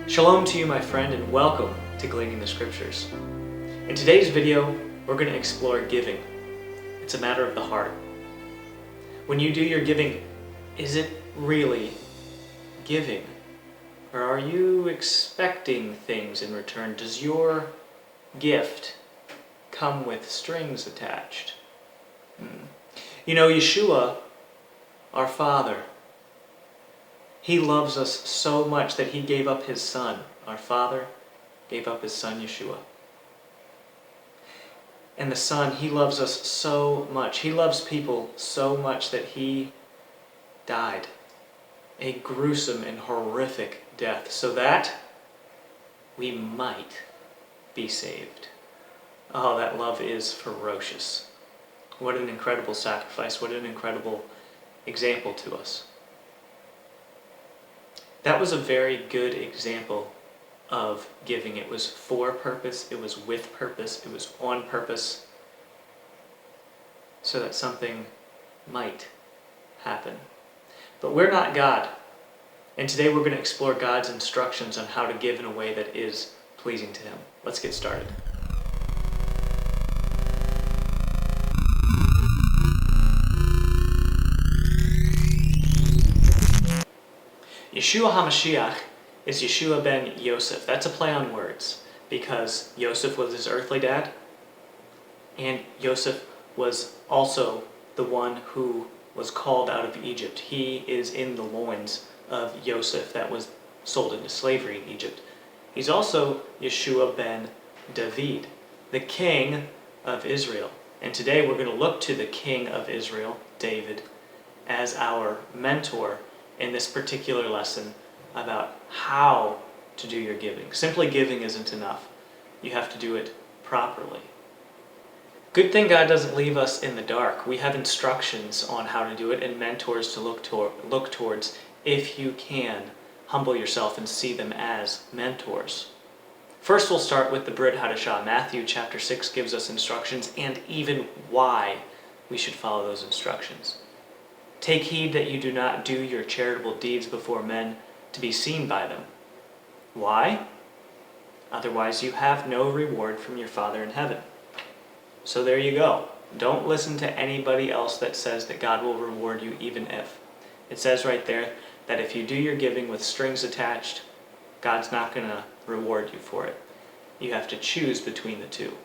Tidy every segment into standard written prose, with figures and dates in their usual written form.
Shalom to you, my friend, and welcome to Gleaning the Scriptures. In today's video, we're going to explore giving. It's a matter of the heart. When you do your giving, is it really giving? Or are you expecting things in return? Does your gift come with strings attached? You know, Yeshua, our Father, He loves us so much that He gave up His Son. Our Father gave up His Son, Yeshua. And the Son, He loves us so much. He loves people so much that He died a gruesome and horrific death so that we might be saved. Oh, that love is ferocious. What an incredible sacrifice. What an incredible example to us. That was a very good example of giving. It was for purpose, it was with purpose, it was on purpose, so that something might happen. But we're not God. And today we're going to explore God's instructions on how to give in a way that is pleasing to Him. Let's get started. Yeshua HaMashiach is Yeshua ben Yosef. That's a play on words, because Yosef was his earthly dad, and Yosef was also the one who was called out of Egypt. He is in the loins of Yosef that was sold into slavery in Egypt. He's also Yeshua ben David, the king of Israel. And today we're going to look to the king of Israel, David, as our mentor in this particular lesson about how to do your giving. Simply giving isn't enough. You have to do it properly. Good thing God doesn't leave us in the dark. We have instructions on how to do it and mentors to look towards if you can humble yourself and see them as mentors. First, we'll start with the Brit Hadashah. Matthew chapter 6 gives us instructions and even why we should follow those instructions. Take heed that you do not do your charitable deeds before men to be seen by them. Why? Otherwise you have no reward from your Father in heaven. So there you go. Don't listen to anybody else that says that God will reward you even if. It says right there that if you do your giving with strings attached, God's not going to reward you for it. You have to choose between the two.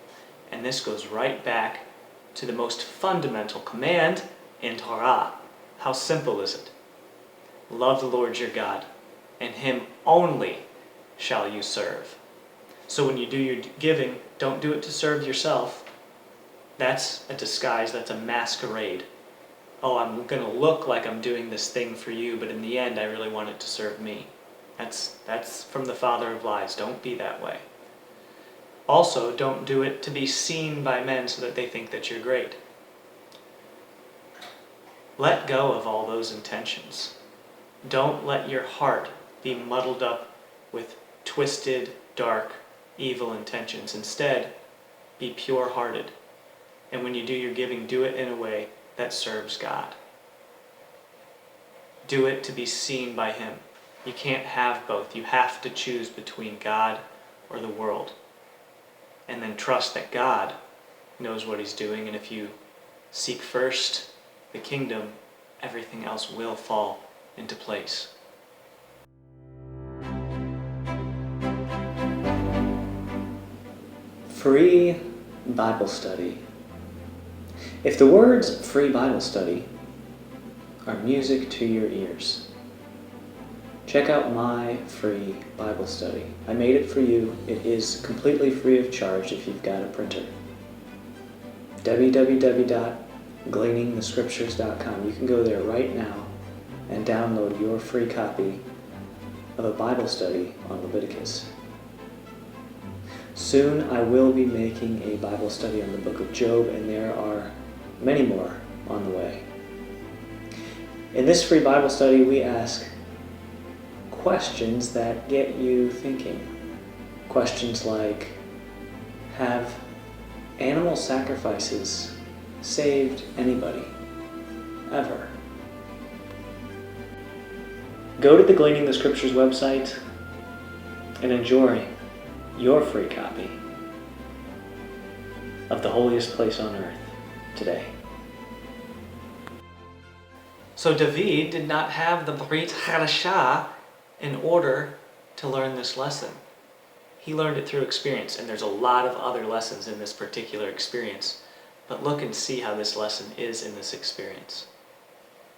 And this goes right back to the most fundamental command in Torah. How simple is it? Love the Lord your God, and Him only shall you serve. So when you do your giving, don't do it to serve yourself. That's a disguise, that's a masquerade. Oh, I'm going to look like I'm doing this thing for you, but in the end I really want it to serve me. That's from the father of lies. Don't be that way. Also, don't do it to be seen by men so that they think that you're great. Let go of all those intentions. Don't let your heart be muddled up with twisted, dark, evil intentions. Instead, be pure-hearted. And when you do your giving, do it in a way that serves God. Do it to be seen by Him. You can't have both. You have to choose between God or the world. And then trust that God knows what He's doing, and if you seek first the kingdom, everything else will fall into place. Free Bible study. If the words free Bible study are music to your ears, check out my free Bible study. I made it for you. It is completely free of charge if you've got a printer. www.gleaningthescriptures.com. You can go there right now and download your free copy of a Bible study on Leviticus. Soon I will be making a Bible study on the book of Job, and there are many more on the way. In this free Bible study, we ask questions that get you thinking. Questions like, have animal sacrifices saved anybody? Ever? Go to the Gleaning the Scriptures website and enjoying your free copy of the holiest place on earth today. So David did not have the Brit Hadashah in order to learn this lesson. He learned it through experience, and there's a lot of other lessons in this particular experience. But look and see how this lesson is in this experience.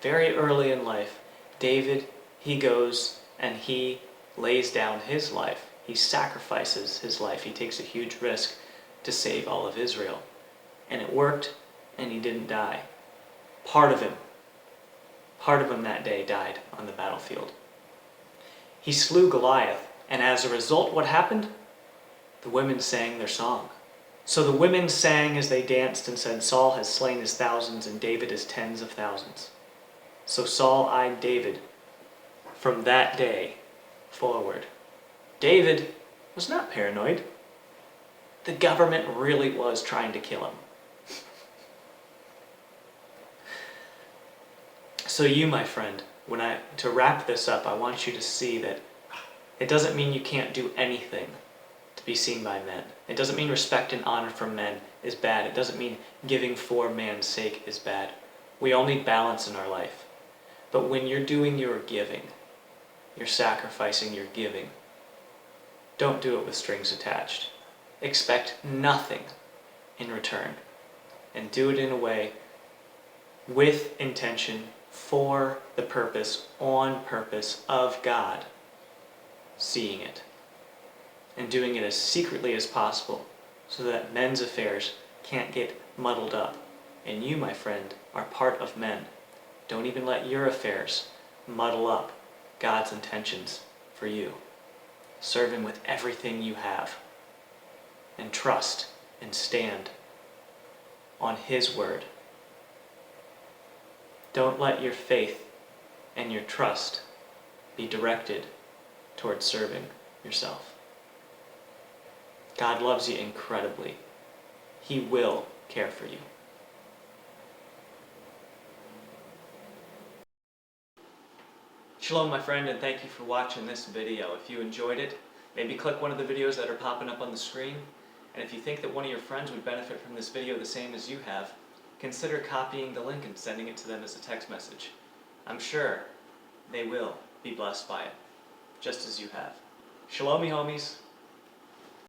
Very early in life, David, he goes and he lays down his life. He sacrifices his life. He takes a huge risk to save all of Israel. And it worked, and he didn't die. Part of him that day died on the battlefield. He slew Goliath, and as a result, what happened? The women sang their song. So the women sang as they danced and said, Saul has slain his thousands and David his tens of thousands. So Saul eyed David from that day forward. David was not paranoid. The government really was trying to kill him. So you, my friend, to wrap this up, I want you to see that it doesn't mean you can't do anything to be seen by men. It doesn't mean respect and honor from men is bad. It doesn't mean giving for man's sake is bad. We all need balance in our life. But when you're doing your giving, you're sacrificing your giving, don't do it with strings attached. Expect nothing in return. And do it in a way with intention, for the purpose, on purpose of God seeing it. And doing it as secretly as possible so that men's affairs can't get muddled up. And you, my friend, are part of men. Don't even let your affairs muddle up God's intentions for you. Serve Him with everything you have. And trust and stand on His word. Don't let your faith and your trust be directed towards serving yourself. God loves you incredibly. He will care for you. Shalom, my friend, and thank you for watching this video. If you enjoyed it, maybe click one of the videos that are popping up on the screen. And if you think that one of your friends would benefit from this video the same as you have, consider copying the link and sending it to them as a text message. I'm sure they will be blessed by it, just as you have. Shalom, me homies.